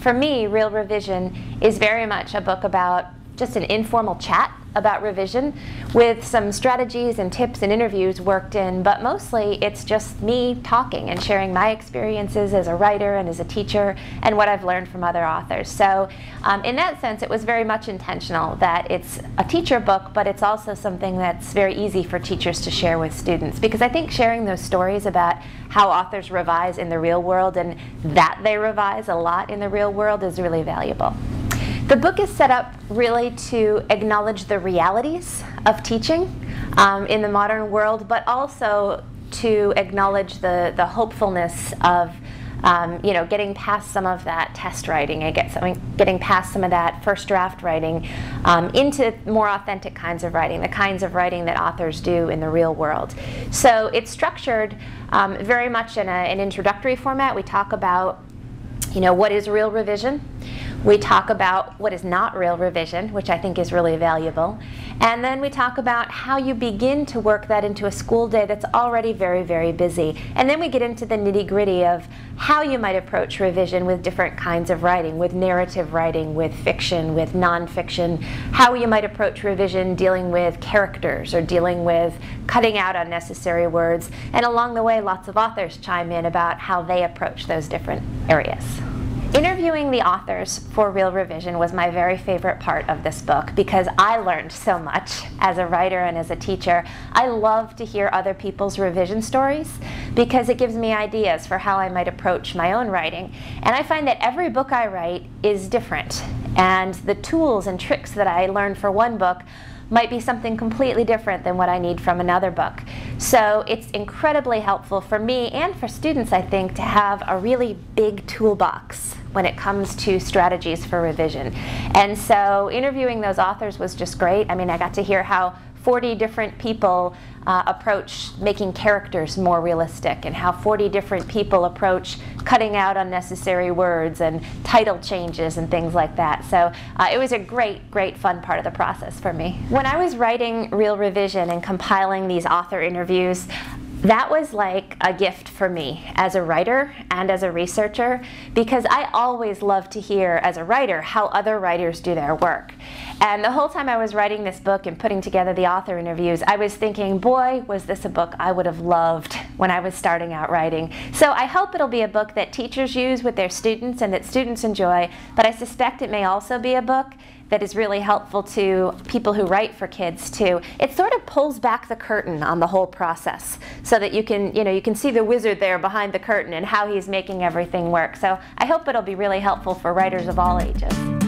for me, Real Revision is very much a book about just an informal chat about revision with some strategies and tips and interviews worked in, but mostly it's just me talking and sharing my experiences as a writer and as a teacher and what I've learned from other authors. So in that sense, it was very much intentional that it's a teacher book, but it's also something that's very easy for teachers to share with students, because I think sharing those stories about how authors revise in the real world and that they revise a lot in the real world is really valuable. The book is set up really to acknowledge the realities of teaching in the modern world, but also to acknowledge the hopefulness of getting past some of that test writing and getting past some of that first draft writing into more authentic kinds of writing, the kinds of writing that authors do in the real world. So it's structured very much in an introductory format. We talk about what is real revision. We talk about what is not real revision, which I think is really valuable. And then we talk about how you begin to work that into a school day that's already very, very busy. And then we get into the nitty-gritty of how you might approach revision with different kinds of writing, with narrative writing, with fiction, with nonfiction, how you might approach revision dealing with characters or dealing with cutting out unnecessary words. And along the way, lots of authors chime in about how they approach those different areas. Interviewing the authors for Real Revision was my very favorite part of this book because I learned so much as a writer and as a teacher. I love to hear other people's revision stories because it gives me ideas for how I might approach my own writing. And I find that every book I write is different, and the tools and tricks that I learn for one book might be something completely different than what I need from another book. So it's incredibly helpful for me and for students, I think, to have a really big toolbox when it comes to strategies for revision. And so interviewing those authors was just great. I mean, I got to hear how 40 different people approach making characters more realistic, and how 40 different people approach cutting out unnecessary words and title changes and things like that. So it was a great, great fun part of the process for me. When I was writing Real Revision and compiling these author interviews, that was like a gift for me as a writer and as a researcher, because I always love to hear, as a writer, how other writers do their work. And the whole time I was writing this book and putting together the author interviews, I was thinking, boy, was this a book I would have loved when I was starting out writing. So I hope it'll be a book that teachers use with their students and that students enjoy, but I suspect it may also be a book that is really helpful to people who write for kids too. It sort of pulls back the curtain on the whole process so that you can see the wizard there behind the curtain and how he's making everything work. So I hope it'll be really helpful for writers of all ages.